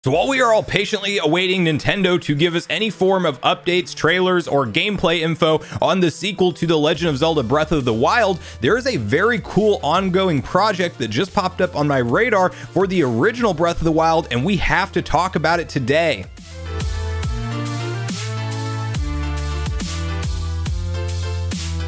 So while we are all patiently awaiting Nintendo to give us any form of updates, trailers, or gameplay info on the sequel to The Legend of Zelda Breath of the Wild, there is a very cool ongoing project that just popped up on my radar for the original Breath of the Wild, and we have to talk about it today.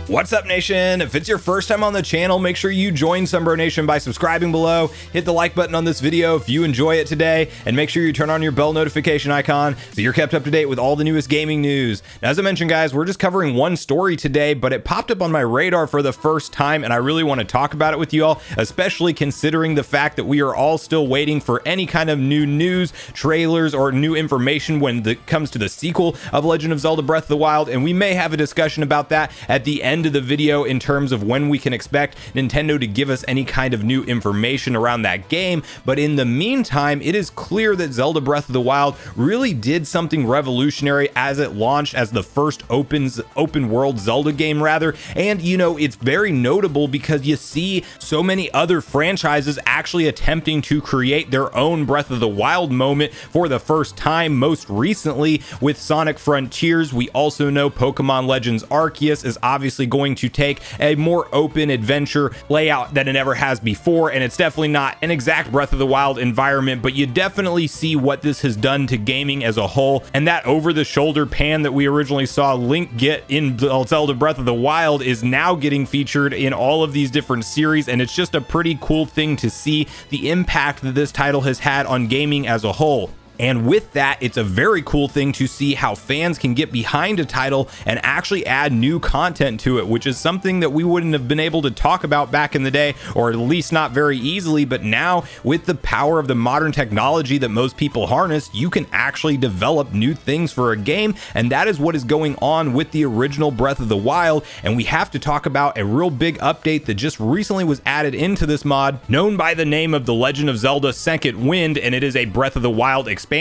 What's up, Nation? If it's your first time on the channel, make sure you join Sunbro Nation by subscribing below, hit the like button on this video if you enjoy it today, and make sure you turn on your bell notification icon so you're kept up to date with all the newest gaming news. Now, as I mentioned, guys, we're just covering one story today, but it popped up on my radar for the first time, and I really want to talk about it with you all, especially considering the fact that we are all still waiting for any kind of new news, trailers, or new information when it comes to the sequel of Legend of Zelda Breath of the Wild, and we may have a discussion about that at the end of the video in terms of when we can expect Nintendo to give us any kind of new information around that game. But in the meantime, it is clear that Zelda Breath of the Wild really did something revolutionary as it launched as the first open world Zelda game, rather. And you know, it's very notable because you see so many other franchises actually attempting to create their own Breath of the Wild moment for the first time. Most recently with Sonic Frontiers, we also know Pokemon Legends Arceus is obviously going to take a more open adventure layout than it ever has before, and it's definitely not an exact Breath of the Wild environment, but you definitely see what this has done to gaming as a whole. And that over-the-shoulder pan that we originally saw Link get in Zelda Breath of the Wild is now getting featured in all of these different series, and it's just a pretty cool thing to see the impact that this title has had on gaming as a whole. And with that, it's a very cool thing to see how fans can get behind a title and actually add new content to it, which is something that we wouldn't have been able to talk about back in the day, or at least not very easily. But now, with the power of the modern technology that most people harness, you can actually develop new things for a game, and that is what is going on with the original Breath of the Wild. And we have to talk about a real big update that just recently was added into this mod, known by the name of The Legend of Zelda Second Wind, and it is a Breath of the Wild expansion.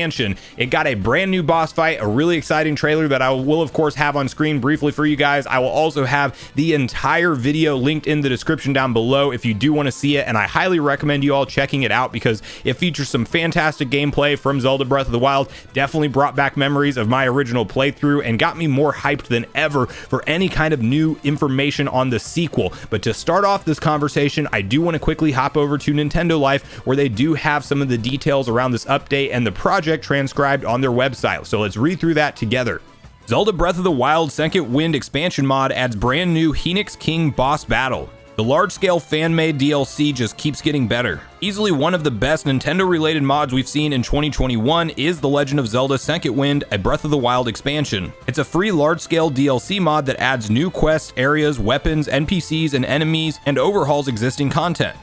It got a brand new boss fight, a really exciting trailer that I will of course have on screen briefly for you guys. I will also have the entire video linked in the description down below if you do want to see it, and I highly recommend you all checking it out because it features some fantastic gameplay from Zelda Breath of the Wild. Definitely brought back memories of my original playthrough and got me more hyped than ever for any kind of new information on the sequel. But to start off this conversation, I do want to quickly hop over to Nintendo Life, where they do have some of the details around this update and the project transcribed on their website. So let's read through that together. Zelda Breath of the Wild Second Wind expansion mod adds brand new Phoenix King boss battle. The large-scale fan-made DLC just keeps getting better. Easily one of the best Nintendo-related mods we've seen in 2021 is The Legend of Zelda Second Wind, a Breath of the Wild expansion. It's a free large-scale DLC mod that adds new quests, areas, weapons, NPCs, and enemies, and overhauls existing content.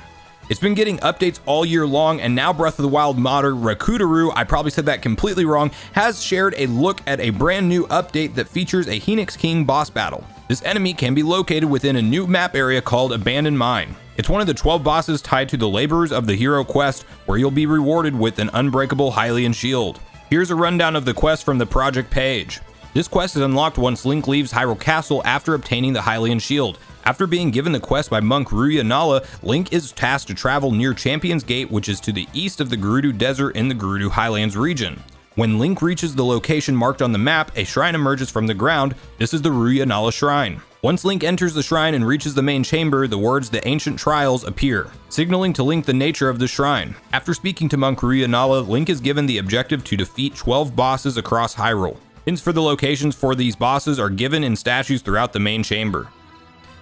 It's been getting updates all year long, and now Breath of the Wild modder Rakutaru, I probably said that completely wrong, has shared a look at a brand new update that features a Phoenix King boss battle. This enemy can be located within a new map area called Abandoned Mine. It's one of the 12 bosses tied to the Laborers of the Hero quest, where you'll be rewarded with an unbreakable Hylian shield. Here's a rundown of the quest from the project page. This quest is unlocked once Link leaves Hyrule Castle after obtaining the Hylian shield. After being given the quest by monk Ruya Nala, Link is tasked to travel near Champion's Gate, which is to the east of the Gerudo Desert in the Gerudo Highlands region. When Link reaches the location marked on the map, a shrine emerges from the ground. This is the Ruya Nala Shrine. Once Link enters the shrine and reaches the main chamber, the words "The Ancient Trials" appear, signaling to Link the nature of the shrine. After speaking to monk Ruya Nala, Link is given the objective to defeat 12 bosses across Hyrule. Hints for the locations for these bosses are given in statues throughout the main chamber.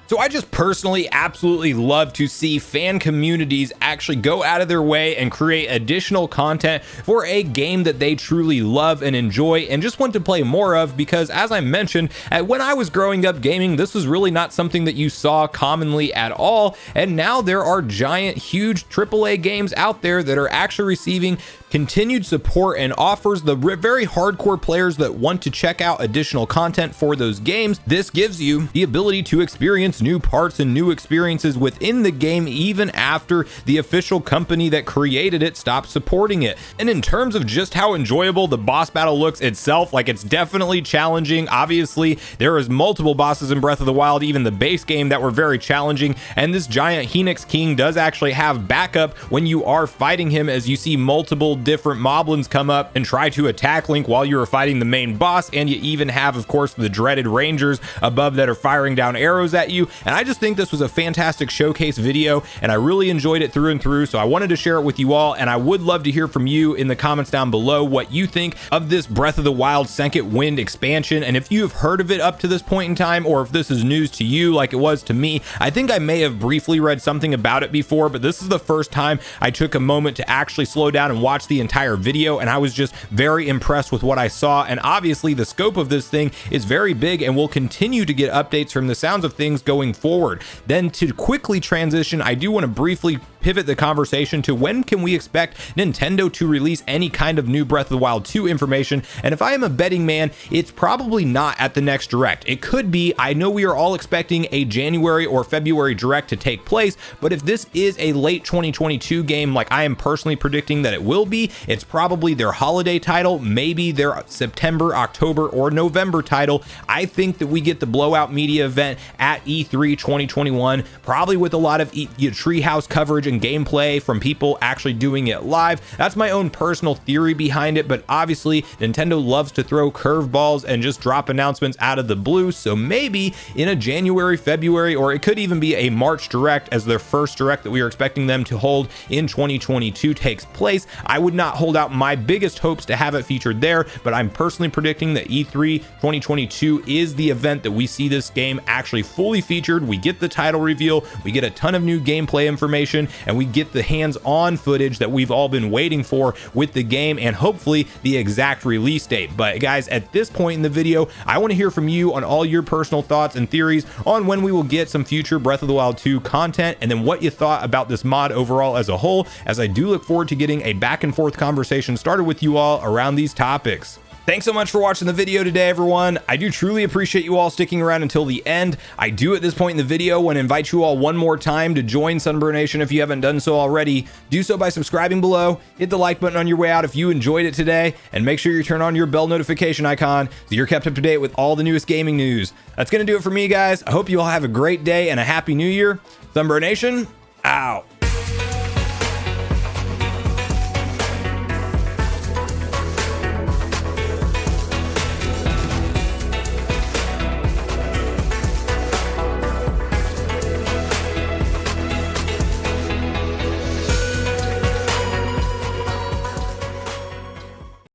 So I just personally absolutely love to see fan communities actually go out of their way and create additional content for a game that they truly love and enjoy and just want to play more of, because as I mentioned, when I was growing up gaming, this was really not something that you saw commonly at all, and now there are giant, huge AAA games out there that are actually receiving continued support and offers the very hardcore players that want to check out additional content for those games. This gives you the ability to experience new parts and new experiences within the game even after the official company that created it stopped supporting it. And in terms of just how enjoyable the boss battle looks itself, like, it's definitely challenging. Obviously, there is multiple bosses in Breath of the Wild, even the base game, that were very challenging, and this giant Phoenix King does actually have backup when you are fighting him, as you see multiple different moblins come up and try to attack Link while you are fighting the main boss, and you even have, of course, the dreaded rangers above that are firing down arrows at you. And I just think this was a fantastic showcase video, and I really enjoyed it through and through, so I wanted to share it with you all, and I would love to hear from you in the comments down below what you think of this Breath of the Wild Second Wind expansion, and if you have heard of it up to this point in time, or if this is news to you like it was to me. I think I may have briefly read something about it before, but this is the first time I took a moment to actually slow down and watch the entire video, and I was just very impressed with what I saw. And obviously the scope of this thing is very big, and we'll continue to get updates from the sounds of things going forward. Then to quickly transition, I do want to briefly pivot the conversation to when can we expect Nintendo to release any kind of new Breath of the Wild 2 information. And if I am a betting man, it's probably not at the next Direct. It could be. I know we are all expecting a January or February Direct to take place, but if this is a late 2022 game like I am personally predicting that it will be, it's probably their holiday title, maybe their September, October, or November title. I think that we get the blowout media event at E3 2021, probably with a lot of treehouse coverage and gameplay from people actually doing it live. That's my own personal theory behind it, but obviously Nintendo loves to throw curveballs and just drop announcements out of the blue, so maybe in a January, February, or it could even be a March Direct as their first Direct that we are expecting them to hold in 2022 takes place. I would not hold out my biggest hopes to have it featured there, but I'm personally predicting that E3 2022 is the event that we see this game actually fully featured. We get the title reveal, we get a ton of new gameplay information, and we get the hands-on footage that we've all been waiting for with the game, and hopefully the exact release date. But guys, at this point in the video, I want to hear from you on all your personal thoughts and theories on when we will get some future Breath of the Wild 2 content, and then what you thought about this mod overall as a whole, as I do look forward to getting a back and forth conversation started with you all around these topics. Thanks so much for watching the video today, everyone. I do truly appreciate you all sticking around until the end. I do at this point in the video want to invite you all one more time to join Sunbro Nation if you haven't done so already. Do so by subscribing below, hit the like button on your way out if you enjoyed it today, and make sure you turn on your bell notification icon so you're kept up to date with all the newest gaming news. That's going to do it for me, guys. I hope you all have a great day and a happy new year. Sunbro Nation, out.